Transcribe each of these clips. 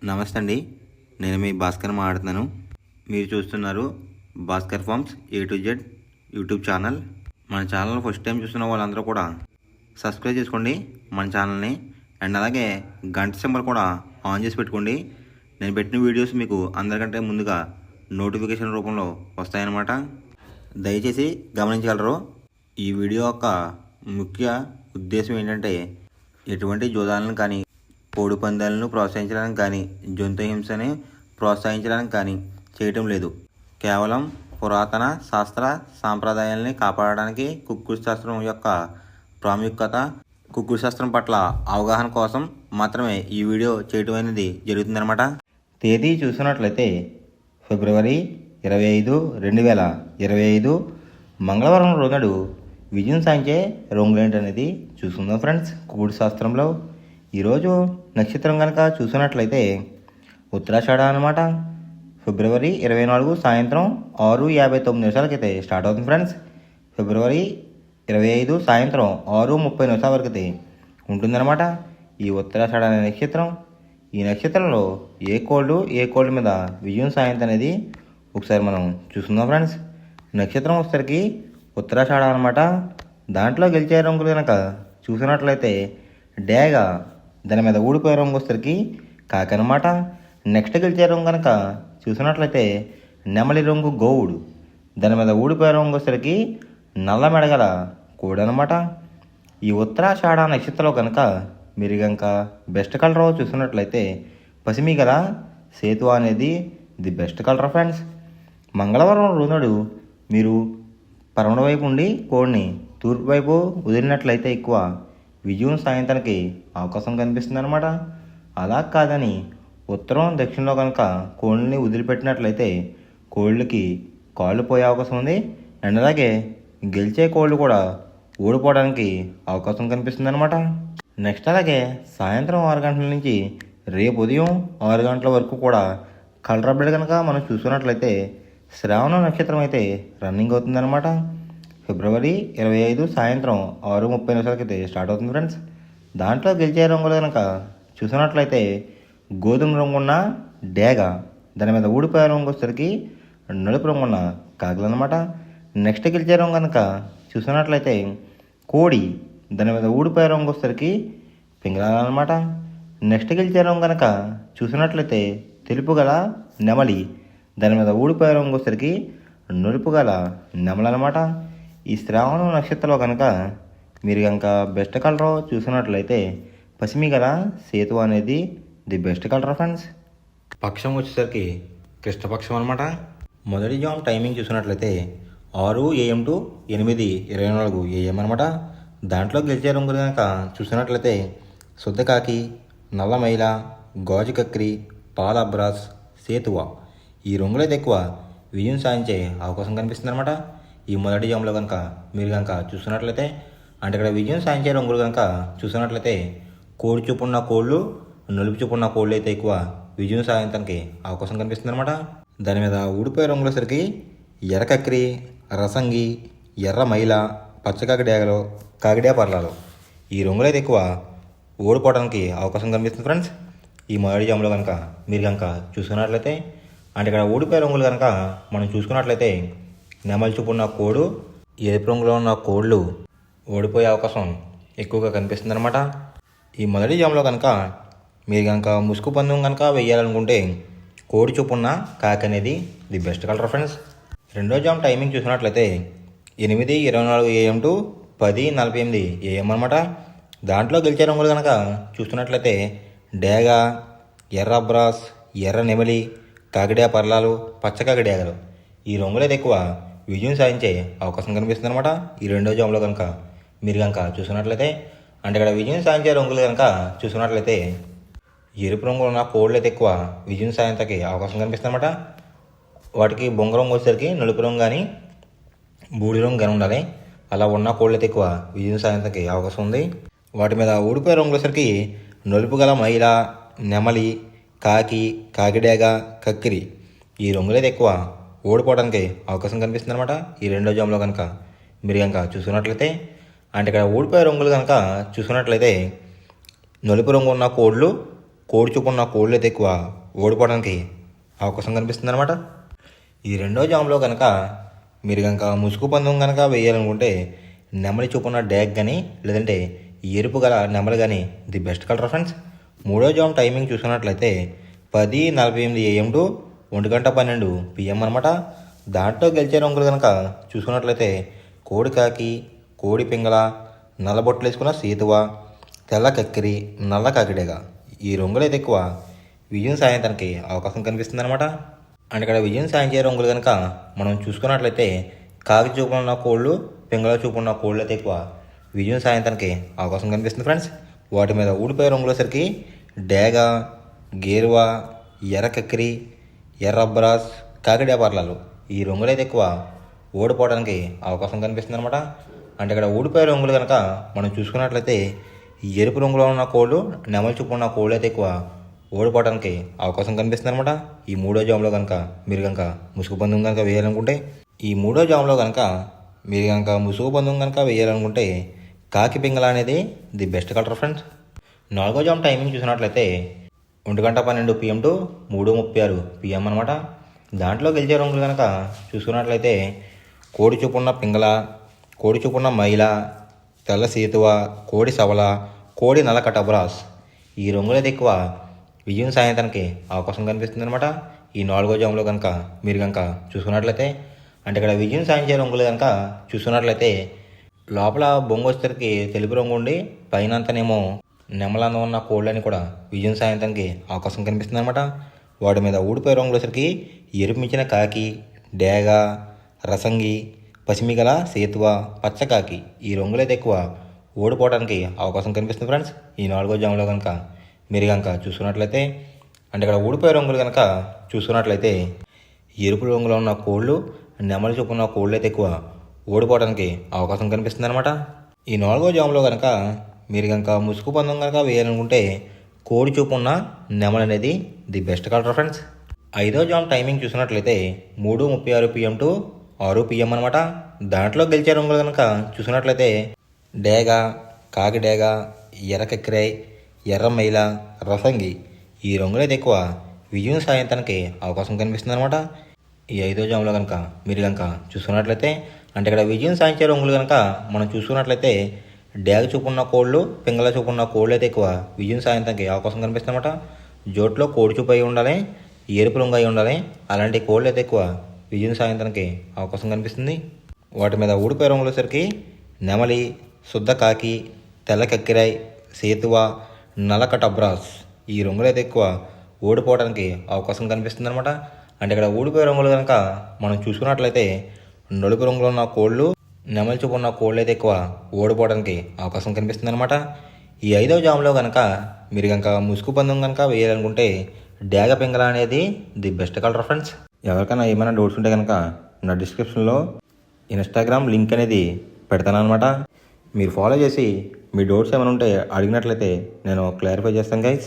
నమస్తే అండి. నేను మీ భాస్కర్ మాట్లాడుతున్నాను. మీరు చూస్తున్నారు Bhaskar farms A to Z YouTube channel. మన ఛానల్ ఫస్ట్ టైం చూస్తున్న వాళ్ళందరూ కూడా సబ్స్క్రైబ్ చేసుకోండి మన ఛానల్ని. అండ్ అలాగే గంట సింబల్ కూడా ఆన్ చేసి పెట్టుకోండి. నేను పెట్టిన వీడియోస్ మీకు అందరికంటే ముందుగా నోటిఫికేషన్ రూపంలో వస్తాయన్నమాట. దయచేసి గమనించగలరు. ఈ వీడియో యొక్క ముఖ్య ఉద్దేశం ఏంటంటే ఎటువంటి జోదాలను కానీ కోడి పందాలను ప్రోత్సహించడానికి కానీ జంతు హింసని ప్రోత్సహించడానికి కానీ చేయటం లేదు. కేవలం పురాతన శాస్త్ర సాంప్రదాయాల్ని కాపాడడానికి కుక్కుడు శాస్త్రం యొక్క ప్రాముఖ్యత, కుక్కుడు శాస్త్రం పట్ల అవగాహన కోసం మాత్రమే ఈ వీడియో చేయటం అనేది జరుగుతుందన్నమాట. తేదీ చూసినట్లయితే ఫిబ్రవరి 25, 2025 మంగళవారం రోజునాడు విజయం సాధించే రంగులేంటి అనేది చూసుకుందాం ఫ్రెండ్స్. కుక్కుడు శాస్త్రంలో ఈరోజు నక్షత్రం కనుక చూసినట్లయితే ఉత్తరాషాఢ అనమాట. ఫిబ్రవరి 24 సాయంత్రం 6:59 స్టార్ట్ అవుతుంది ఫ్రెండ్స్. ఫిబ్రవరి 25 సాయంత్రం 6:30 వరకు అయితే ఉంటుందన్నమాట ఈ ఉత్తరాషాఢ అనే నక్షత్రం. ఈ నక్షత్రంలో ఏ కోళ్ళు మీద విజయం సాయంత్రం అనేది ఒకసారి మనం చూసుకుందాం ఫ్రెండ్స్. నక్షత్రం వచ్చేసరికి ఉత్తరాషాఢ అనమాట. దాంట్లో గెలిచే రంగులు కనుక చూసినట్లయితే డేగ, దాని మీద ఊడిపోయే రంగు వచ్చేసరికి కాకి అనమాట. నెక్స్ట్ గెలిచే రంగు కనుక చూసినట్లయితే నెమలి రంగు గోవుడు, దాని మీద ఊడిపోయే రంగు వచ్చేసరికి నల్ల మెడగల కోడి అనమాట. ఈ ఉత్తరాషాఢ నక్షత్రంలో కనుక మీరు కనుక బెస్ట్ కలర్ చూసినట్లయితే పసిమి గల సేతు అనేది ది బెస్ట్ కలర్ ఫ్రెండ్స్. మంగళవారం రోజునాడు మీరు పరమణ వైపు ఉండి కోడిని తూర్పు వైపు వదిలినట్లయితే ఎక్కువ విజయం సాయంత్రానికి అవకాశం కనిపిస్తుంది అనమాట. అలా కాదని ఉత్తరం దక్షిణంలో కనుక కోళ్ళని వదిలిపెట్టినట్లయితే కోళ్ళకి కాళ్ళు పోయే అవకాశం ఉంది. అండ్ అలాగే గెలిచే కోళ్ళు కూడా ఓడిపోవడానికి అవకాశం కనిపిస్తుంది అనమాట. నెక్స్ట్ అలాగే సాయంత్రం 6 గంటల నుంచి రేపు ఉదయం 6 గంటల వరకు కూడా కలర్ అప్డేట్ కనుక మనం చూసుకున్నట్లయితే శ్రావణ నక్షత్రం అయితే రన్నింగ్ అవుతుందన్నమాట. ఫిబ్రవరి 25 సాయంత్రం 6:30 స్టార్ట్ అవుతుంది ఫ్రెండ్స్. దాంట్లో గెలిచే రంగులు కనుక చూసినట్లయితే గోధుమ రంగు ఉన్న డేగ, దాని మీద ఊడిపోయే రంగు వచ్చేసరికి నలుపు రంగు ఉన్న కాకులు అనమాట. నెక్స్ట్ గెలిచే రంగు కనుక చూసినట్లయితే కోడి, దాని మీద ఊడిపోయే రంగు వచ్చేసరికి పింగళాలు అనమాట. నెక్స్ట్ గెలిచే రంగు కనుక చూసినట్లయితే తెలుపు గల నెమలి, దాని మీద ఊడిపోయే రంగు వచ్చేసరికి నలుపు గల నెమలు అనమాట. ఈ శ్రావణ నక్షత్రంలో కనుక మీరు కనుక బెస్ట్ కలర్ చూసినట్లయితే పసిమి గల సేతు అనేది ది బెస్ట్ కలర్ ఫ్రెండ్స్. పక్షం వచ్చేసరికి కృష్ణపక్షం అనమాట. మొదటి జామ్ టైమింగ్ చూసినట్లయితే 6 AM to 8:24 AM అనమాట. దాంట్లో గెలిచే రంగులు కనుక చూసినట్లయితే శుద్ధకాకి, నల్ల మైల, గాజు కక్రి, పాల అబ్రాస్, సేతువ ఈ రంగులైతే ఎక్కువ విజయం సాధించే అవకాశం కనిపిస్తుంది అనమాట. ఈ మొదటి జామ్లో కనుక మీరు కనుక చూసినట్లయితే అంటే ఇక్కడ విజయం సాధించే రంగులు కనుక చూసినట్లయితే కోడి చూపున్న కోళ్ళు, నలుపు చూపున్న కోళ్ళు అయితే ఎక్కువ విజయం సాధించడానికి అవకాశం కనిపిస్తుంది అనమాట. దాని మీద ఊడిపోయే రంగుల సరికి ఎర్ర కక్రి, రసంగి, ఎర్ర మైల, పచ్చ కాకిడేగలు, కాకిడే పర్లాలు ఈ రంగులు అయితే ఎక్కువ ఓడిపోవడానికి అవకాశం కనిపిస్తుంది ఫ్రెండ్స్. ఈ మొదటి జామ్లో కనుక మీరు కనుక చూసుకున్నట్లయితే అంటే ఇక్కడ ఊడిపోయే రంగులు కనుక మనం చూసుకున్నట్లయితే నెమలి చూపు ఉన్న కోడు, ఎరుపు రంగులో ఉన్న కోళ్ళు ఓడిపోయే అవకాశం ఎక్కువగా కనిపిస్తుంది అనమాట. ఈ మొదటి జామ్లో కనుక మీరు కనుక ముసుగు పందెం కనుక వేయాలనుకుంటే కోడి చూపు ఉన్న కాకి అనేది ది బెస్ట్ కలర్ ఫ్రెండ్స్. రెండో జామ్ టైమింగ్ చూసినట్లయితే 8:24 AM to 10:48 AM అనమాట. దాంట్లో గెలిచే రంగులు కనుక చూస్తున్నట్లయితే డేగ, ఎర్ర అబ్రాస్, ఎర్ర నెమలి, కాకిడే పర్లాలు, పచ్చ కాకిడేగలు ఈ రంగులైతే ఎక్కువ విజయం సాధించే అవకాశం కనిపిస్తుంది అనమాట. ఈ రెండో జామ్లో కనుక మీరు కనుక చూసినట్లయితే అంటే ఇక్కడ విజయం సాధించే రంగులు కనుక చూసినట్లయితే ఎరుపు రంగు ఉన్న కోళ్ళు అయితే ఎక్కువ విజయం సాధించడానికి అవకాశం కనిపిస్తుంది అనమాట. వాటికి బొంగ రంగు వచ్చేసరికి నలుపు రంగు కానీ బూడి రంగు కానీ ఉండాలి. అలా ఉన్న కోళ్ళు అయితే ఎక్కువ విజయం సాధించడానికి అవకాశం ఉంది. వాటి మీద ఊడిపోయే రంగులు వచ్చేసరికి నలుపు గల మైల, నెమలి, కాకి, కాకిడేగ, కక్కిరి ఈ రంగులైతే ఎక్కువ ఓడిపోవడానికి అవకాశం కనిపిస్తుంది అనమాట. ఈ రెండో జామ్లో కనుక మీరు కనుక చూసుకున్నట్లయితే అంటే ఇక్కడ ఓడిపోయే రంగులు కనుక చూసుకున్నట్లయితే నలుపు రంగు ఉన్న కోళ్ళు, కోడి చూపు ఉన్న కోళ్ళు అయితే ఎక్కువ ఓడిపోవడానికి అవకాశం కనిపిస్తుంది అనమాట. ఈ రెండో జామ్లో కనుక మీరు కనుక ముసుగు పందెం కనుక వేయాలనుకుంటే నెమలి చూపున్న డ్యాగ్ కానీ లేదంటే ఎరుపు గల నెమలి కానీ ది బెస్ట్ కలర్ ఫ్రెండ్స్. మూడో జామ్ టైమింగ్ చూసుకున్నట్లయితే 10:48 AM టు 1:12 PM అనమాట. దాంట్లో గెలిచే రంగులు కనుక చూసుకున్నట్లయితే కోడి కాకి, కోడి పింగళ, నల్లబొట్లు వేసుకున్న సీతువ, తెల్ల కక్కిరి, నల్ల కాకిడేగ ఈ రంగులు అయితే ఎక్కువ విజయం సాధించడానికి అవకాశం కనిపిస్తుంది అనమాట. అండ్ ఇక్కడ విజయం సాధించే రంగులు కనుక మనం చూసుకున్నట్లయితే కాకి చూపున్న కోళ్ళు, పింగళ చూపున్న కోళ్ళు అయితే ఎక్కువ విజయం సాధించడానికి అవకాశం కనిపిస్తుంది ఫ్రెండ్స్. వాటి మీద ఊడిపోయే రంగులసరికి డేగ, గేరువా, ఎర్ర కక్కిరి, ఎర్ర అబ్బరాస్, కాకిడే పర్లాలు ఈ రంగులు అయితే ఎక్కువ ఓడిపోవడానికి అవకాశం కనిపిస్తుంది అనమాట. అంటే ఇక్కడ ఊడిపోయే రంగులు కనుక మనం చూసుకున్నట్లయితే ఎరుపు రంగులో ఉన్న కోళ్ళు, నెమలి చూపు ఉన్న కోళ్ళు అయితే ఎక్కువ ఓడిపోవడానికి అవకాశం కనిపిస్తుంది అనమాట. ఈ మూడో జామ్లో కనుక మీరు కనుక ముసుగు పందెం కనుక వేయాలనుకుంటే ముసుగు పందెం కనుక వేయాలనుకుంటే కాకి పింగళ అనేది ది బెస్ట్ కలర్ ఫ్రెండ్స్. నాలుగో జామ్ టైమింగ్ చూసినట్లయితే 1:12 PM టు 3:36 PM అనమాట. దాంట్లో గెలిచే రంగులు కనుక చూసుకున్నట్లయితే కోడి చూపున్న పింగళ, కోడి చూపున్న మైల, తెల్ల సీతువ, కోడి సవల, కోడి నల్ల కటబ్రాస్ ఈ రంగులు అయితే ఎక్కువ విజయం సాధించడానికి అవకాశం కనిపిస్తుంది అనమాట. ఈ నాలుగో జామ్లో కనుక మీరు కనుక చూసుకున్నట్లయితే అంటే ఇక్కడ విజయం సాధించే రంగులు కనుక చూసుకున్నట్లయితే లోపల బొంగు వచ్చేసరికి తెలుపు రంగు ఉండి పైన అంతానేమో నెమలంగా ఉన్న కోళ్ళని కూడా విజయం సాధించడానికి అవకాశం కనిపిస్తుంది అనమాట. వాటి మీద ఊడిపోయే రంగులు వచ్చరికి ఎరుపు మించిన కాకి, డేగ, రసంగి, పసిమిగల, సేతువ, పచ్చకాకి ఈ రంగులైతే ఎక్కువ ఓడిపోవడానికి అవకాశం కనిపిస్తుంది ఫ్రెండ్స్. ఈ నాలుగో జామ్లో కనుక మీరు కనుక చూసుకున్నట్లయితే అంటే ఇక్కడ ఊడిపోయే రంగులు కనుక చూసుకున్నట్లయితే ఎరుపు రంగులో ఉన్న కోళ్ళు, నెమలి చూపు ఉన్న కోళ్ళు అయితే ఎక్కువ ఓడిపోవడానికి అవకాశం కనిపిస్తుంది అనమాట. ఈ నాలుగో జామ్లో కనుక మీరు కనుక ముసుగు పందెం కనుక వేయాలనుకుంటే కోడి చూపు ఉన్న నెమలి అనేది ది బెస్ట్ కలర్ ఫ్రెండ్స్. ఐదో జామ్ టైమింగ్ చూసినట్లయితే 3:36 PM టు 6 PM అనమాట. దాంట్లో గెలిచే రంగులు కనుక చూసినట్లయితే డేగ, కాకి డేగ, ఎర్ర కక్కిరై, ఎర్ర మైల, రసంగి ఈ రంగులైతే ఎక్కువ విజయం సాధించడానికి అవకాశం కనిపిస్తుంది అనమాట. ఈ ఐదో జామ్లో కనుక మీరు కనుక చూసుకున్నట్లయితే అంటే ఇక్కడ విజయం సాధించే రంగులు కనుక మనం చూసుకున్నట్లయితే డేగ చూపున్న కోళ్ళు, పింగళ చూపున్న కోళ్ళు అయితే ఎక్కువ విజయం సాధించడానికి అవకాశం కనిపిస్తుంది అనమాట. జోట్లో కోడి చూపు అయి ఉండాలి, ఎరుపు రంగు అయి ఉండాలి. అలాంటి కోళ్ళు అయితే ఎక్కువ విజయం సాధించడానికి అవకాశం కనిపిస్తుంది. వాటి మీద ఊడిపోయే రంగులు వచ్చరికి నెమలి, శుద్ధ కాకి, తెల్ల కక్కిరాయ్, సేతువ, నల్లకటబ్రాస్ ఈ రంగులు అయితే ఎక్కువ ఓడిపోవడానికి అవకాశం కనిపిస్తుంది అనమాట. అంటే ఇక్కడ ఊడిపోయే రంగులు కనుక మనం చూసుకున్నట్లయితే నలుపు రంగులో ఉన్న కోళ్ళు, నెమలి చూపు ఉన్న కోళ్ళు అయితే ఎక్కువ ఓడిపోవడానికి అవకాశం కనిపిస్తుంది అనమాట. ఈ ఐదవ జామ్లో కనుక మీరు కనుక ముసుగు పందెం కనుక వేయాలనుకుంటే డేగ పింగళ అనేది ది బెస్ట్ కలర్ ఫ్రెండ్స్. ఎవరికైనా ఏమైనా డౌట్స్ ఉంటే కనుక నా డిస్క్రిప్షన్లో ఇన్స్టాగ్రామ్ లింక్ అనేది పెడతాను అనమాట. మీరు ఫాలో చేసి మీ డౌట్స్ ఏమైనా ఉంటే అడిగినట్లయితే నేను క్లారిఫై చేస్తాను గైస్.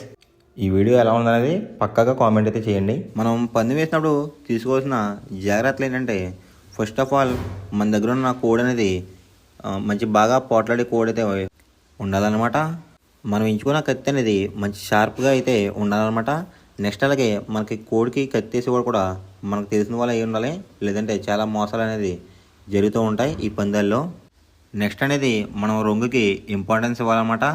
ఈ వీడియో ఎలా ఉందనేది పక్కాగా కామెంట్ అయితే చేయండి. మనం పందెం వేసినప్పుడు తీసుకోవాల్సిన జాగ్రత్తలు ఏంటంటే ఫస్ట్ ఆఫ్ ఆల్ మన దగ్గర ఉన్న కోడ్ అనేది మంచి బాగా పోట్లాడే కోడ్ అయితే ఉండాలన్నమాట. మనం ఎంచుకున్న కత్తి అనేది మంచి షార్ప్గా అయితే ఉండాలన్నమాట. నెక్స్ట్ అలాగే మనకి కోడికి కత్తి వేసేవాడు కూడా మనకు తెలిసిన వాళ్ళు అయి ఉండాలి, లేదంటే చాలా మోసాలు అనేది జరుగుతూ ఉంటాయి ఈ పందాల్లో. నెక్స్ట్ అనేది మనం రంగుకి ఇంపార్టెన్స్ ఇవ్వాలన్నమాట.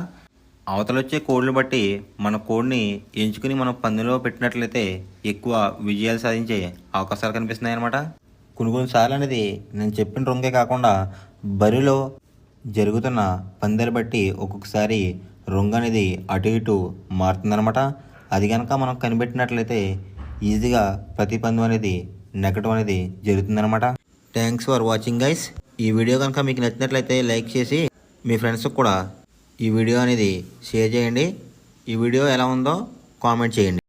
అవతల వచ్చే కోడ్లు బట్టి మన కోడ్ని ఎంచుకుని మనం పందెంలో పెట్టినట్లయితే ఎక్కువ విజయాలు సాధించే అవకాశాలు కనిపిస్తున్నాయి అన్నమాట. కొన్నిసార్లు అనేది నేను చెప్పిన రంగే కాకుండా బరిలో జరుగుతున్న పందాలు బట్టి ఒక్కొక్కసారి రంగు అనేది అటు ఇటు మారుతుందన్నమాట. అది కనుక మనం కనిపెట్టినట్లయితే ఈజీగా ప్రతి పందెం అనేది నెగ్గడం అనేది జరుగుతుందన్నమాట. Thanks for watching guys. ఈ వీడియో కనుక మీకు నచ్చినట్లయితే లైక్ చేసి మీ ఫ్రెండ్స్కి కూడా ఈ వీడియో అనేది షేర్ చేయండి. ఈ వీడియో ఎలా ఉందో కామెంట్ చేయండి.